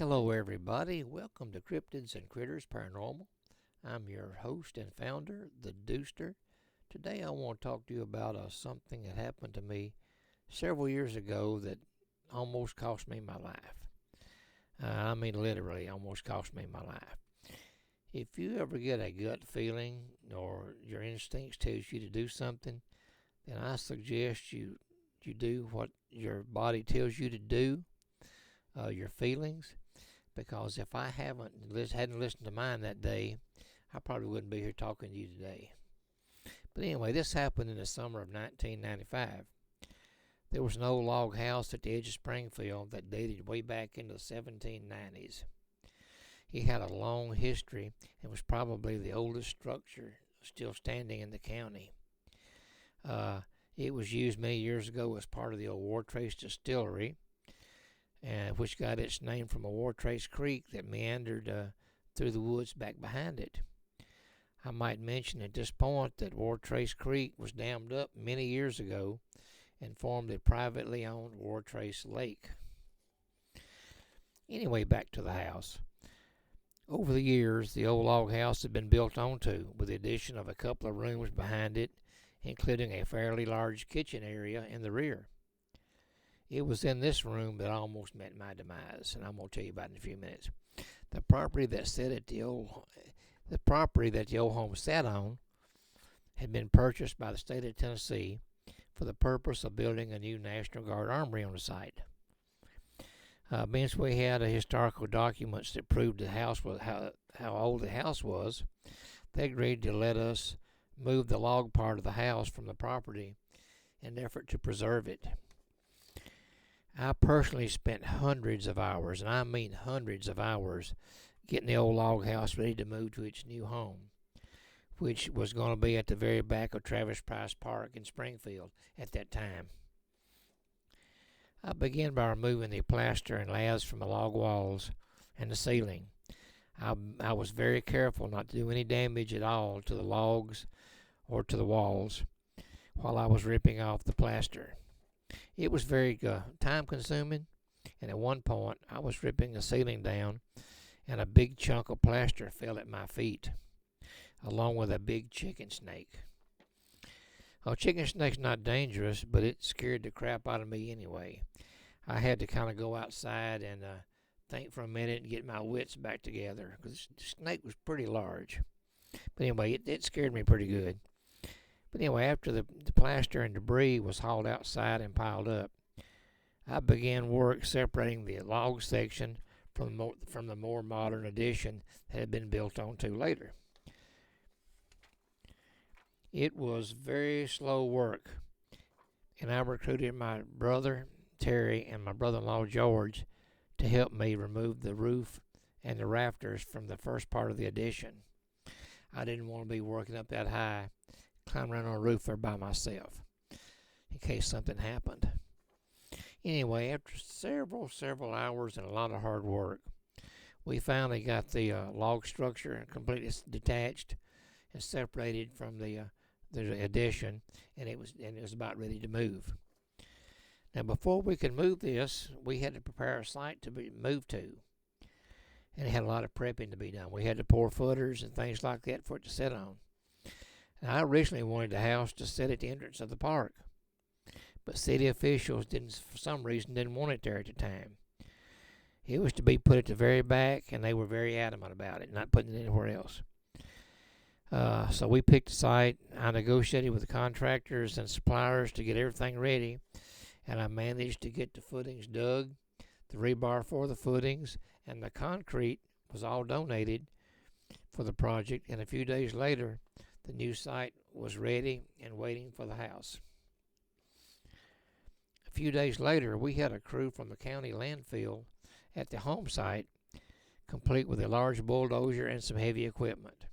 Hello, everybody. Welcome to Cryptids and Critters Paranormal. I'm your host and founder, the Deuster. Today, I want to talk to you about something that happened to me several years ago that almost cost me my life. I mean, literally, almost cost me my life. If you ever get a gut feeling or your instincts tells you to do something, then I suggest you do what your body tells you to do, your feelings. Because if I hadn't listened to mine that day, I probably wouldn't be here talking to you today. But anyway, this happened in the summer of 1995. There was an old log house at the edge of Springfield that dated way back into the 1790s. It had a long history and was probably the oldest structure still standing in the county. It was used many years ago as part of the old War Trace distillery, which got its name from a War Trace creek that meandered through the woods back behind it. I might mention at this point that War Trace Creek was dammed up many years ago and formed a privately owned War Trace Lake. Anyway, back to the house. Over the years, the old log house had been built onto, with the addition of a couple of rooms behind it, including a fairly large kitchen area in the rear. It was in this room that I almost met my demise, and I'm going to tell you about it in a few minutes. The property that the old home sat on had been purchased by the state of Tennessee for the purpose of building a new National Guard armory on the site. Since we had historical documents that proved the house was how old the house was, they agreed to let us move the log part of the house from the property in an effort to preserve it. I personally spent hundreds of hours, and I mean hundreds of hours, getting the old log house ready to move to its new home, which was going to be at the very back of Travis Price Park in Springfield at that time. I began by removing the plaster and laths from the log walls and the ceiling. I was very careful not to do any damage at all to the logs or to the walls while I was ripping off the plaster. It was very time-consuming, and at one point I was ripping the ceiling down, and a big chunk of plaster fell at my feet, along with a big chicken snake. A chicken snake's not dangerous, but it scared the crap out of me anyway. I had to kind of go outside and think for a minute and get my wits back together, because the snake was pretty large. But anyway, it scared me pretty good. But anyway, after the plaster and debris was hauled outside and piled up, I began work separating the log section from the more modern addition that had been built onto later. It was very slow work, and I recruited my brother Terry and my brother-in-law George to help me remove the roof and the rafters from the first part of the addition. I didn't want to be working up that high, climb around on a roof there by myself in case something happened. Anyway, after several hours and a lot of hard work, we finally got the log structure completely detached and separated from the addition, and it was about ready to move. Now, before we could move this, we had to prepare a site to be moved to, and it had a lot of prepping to be done. We had to pour footers and things like that for it to sit on. Now, I originally wanted the house to sit at the entrance of the park, but city officials for some reason didn't want it there at the time. It was to be put at the very back, and they were very adamant about it, not putting it anywhere else. So we picked a site. I negotiated with the contractors and suppliers to get everything ready, and I managed to get the footings dug, the rebar for the footings, and the concrete was all donated for the project, and a few days later, the new site was ready and waiting for the house. A few days later, we had a crew from the county landfill at the home site, complete with a large bulldozer and some heavy equipment.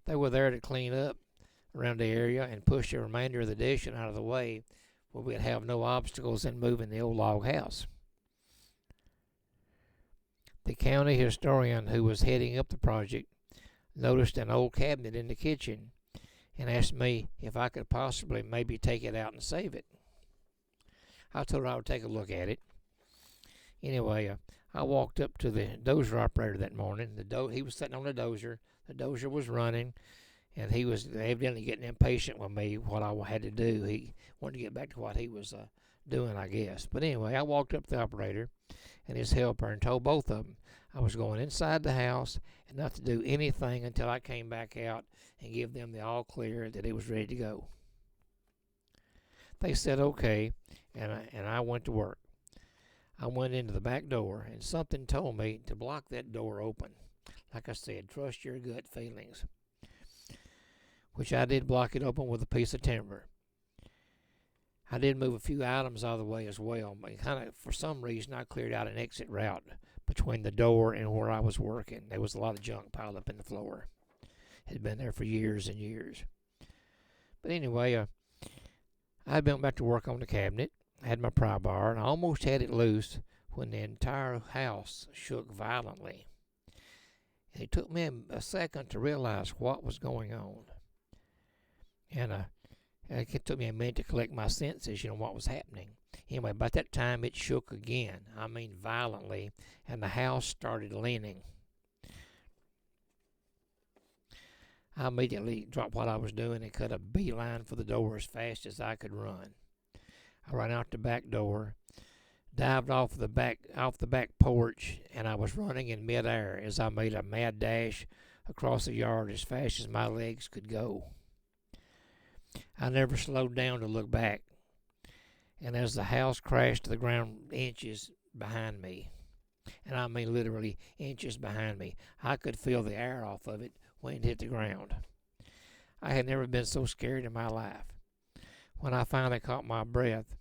They were there to clean up around the area and push the remainder of the addition out of the way where we'd have no obstacles in moving the old log house. The county historian who was heading up the project noticed an old cabinet in the kitchen and asked me if I could possibly maybe take it out and save it. I told her I would take a look at it. Anyway, I walked up to the dozer operator that morning. He was sitting on the dozer. The dozer was running, and he was evidently getting impatient with me, what I had to do. He wanted to get back to what he was doing, I guess. But anyway, I walked up to the operator and his helper and told both of them I was going inside the house and not to do anything until I came back out and give them the all clear that it was ready to go. They said okay, and I went to work. I went into the back door, and something told me to block that door open. Like I said, trust your gut feelings, which I did block it open with a piece of timber. I did move a few items out of the way as well. For some reason, I cleared out an exit route between the door and where I was working. There was a lot of junk piled up in the floor. It had been there for years and years. But anyway, I went back to work on the cabinet. I had my pry bar, and I almost had it loose when the entire house shook violently. And it took me a second to realize what was going on. And it took me a minute to collect my senses, what was happening. Anyway, by that time, it shook again. I mean violently, and the house started leaning. I immediately dropped what I was doing and cut a beeline for the door as fast as I could run. I ran out the back door, dived off the back porch, and I was running in midair as I made a mad dash across the yard as fast as my legs could go. I never slowed down to look back, and as the house crashed to the ground inches behind me, and I mean literally inches behind me, I could feel the air off of it when it hit the ground. I had never been so scared in my life. When I finally caught my breath,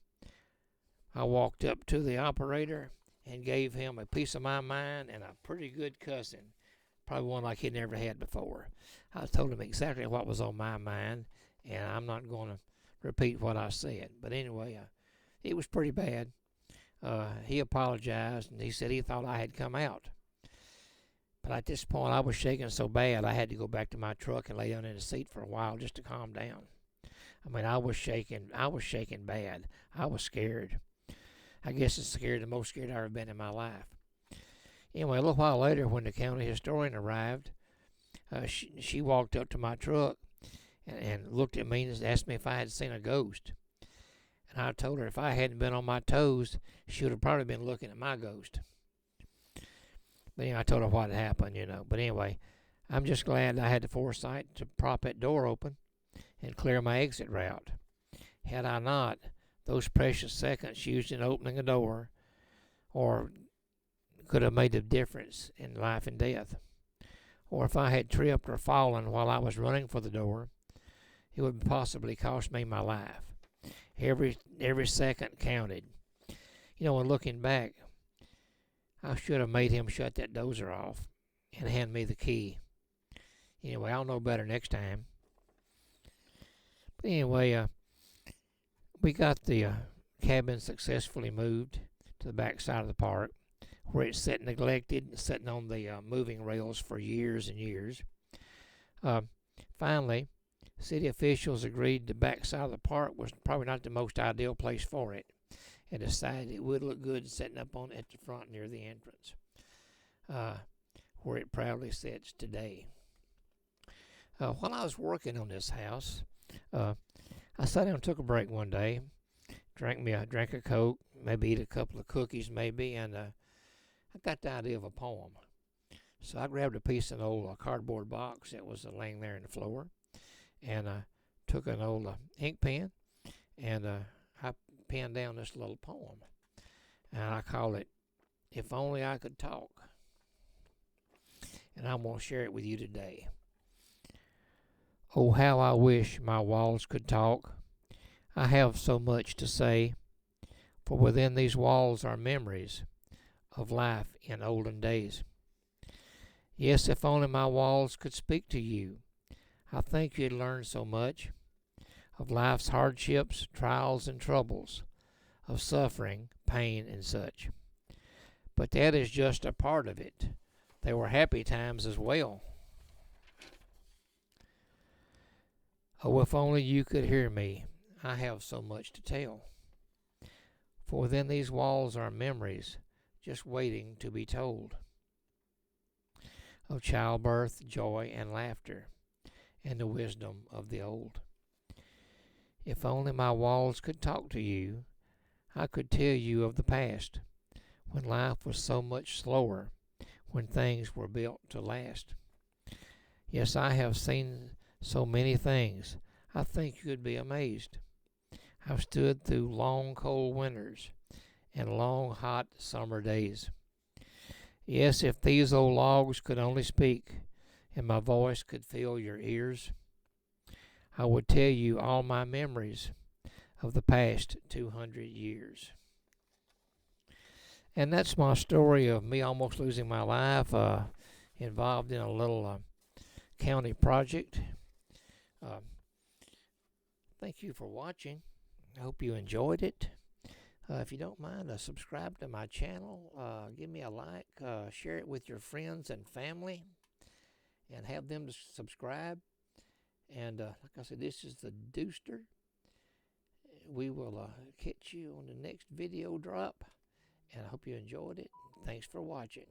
I walked up to the operator and gave him a piece of my mind and a pretty good cussing, probably one like he'd never had before. I told him exactly what was on my mind, and I'm not going to repeat what I said. But anyway, it was pretty bad. He apologized, and he said he thought I had come out. But at this point, I was shaking so bad I had to go back to my truck and lay down in the seat for a while just to calm down. I mean, I was shaking bad. I was scared. I guess it's the most scared I've ever been in my life. Anyway, a little while later, when the county historian arrived, she walked up to my truck and looked at me and asked me if I had seen a ghost. And I told her if I hadn't been on my toes, she would have probably been looking at my ghost. But anyway, I told her what had happened, But anyway, I'm just glad I had the foresight to prop that door open and clear my exit route. Had I not, those precious seconds used in opening a door or could have made a difference in life and death. Or if I had tripped or fallen while I was running for the door, it would possibly cost me my life. Every second counted. And looking back, I should have made him shut that dozer off and hand me the key. Anyway, I'll know better next time. But anyway, we got the cabin successfully moved to the back side of the park, where it's sat neglected, sitting on the moving rails for years and years. Finally, city officials agreed the back side of the park was probably not the most ideal place for it, and decided it would look good sitting up on at the front near the entrance, where it proudly sits today. While I was working on this house, I sat down and took a break one day, drank a Coke, maybe eat a couple of cookies maybe, and I got the idea of a poem. So I grabbed a piece of an old cardboard box that was laying there on the floor, and took an old ink pen, and I penned down this little poem, and I call it If Only I Could Talk. And I'm going to share it with you today. Oh, how I wish my walls could talk. I have so much to say, for within these walls are memories of life in olden days. Yes, if only my walls could speak to you, I think you'd learn so much of life's hardships, trials, and troubles, of suffering, pain, and such. But that is just a part of it. There were happy times as well. Oh, if only you could hear me, I have so much to tell. For within these walls are memories just waiting to be told. Of childbirth, joy, and laughter, and the wisdom of the old. If only my walls could talk to you, I could tell you of the past, when life was so much slower, when things were built to last. Yes, I have seen so many things, I think you'd be amazed. I've stood through long cold winters and long hot summer days. Yes, if these old logs could only speak, and my voice could fill your ears, I would tell you all my memories of the past 200 years. And that's my story of me almost losing my life, involved in a little county project. Uh, Thank you for watching. I hope you enjoyed it. If you don't mind, subscribe to my channel. Give me a like. Share it with your friends and family, and have them to subscribe. And like I said, this is the Dooster. We will catch you on the next video drop. And I hope you enjoyed it. Thanks for watching.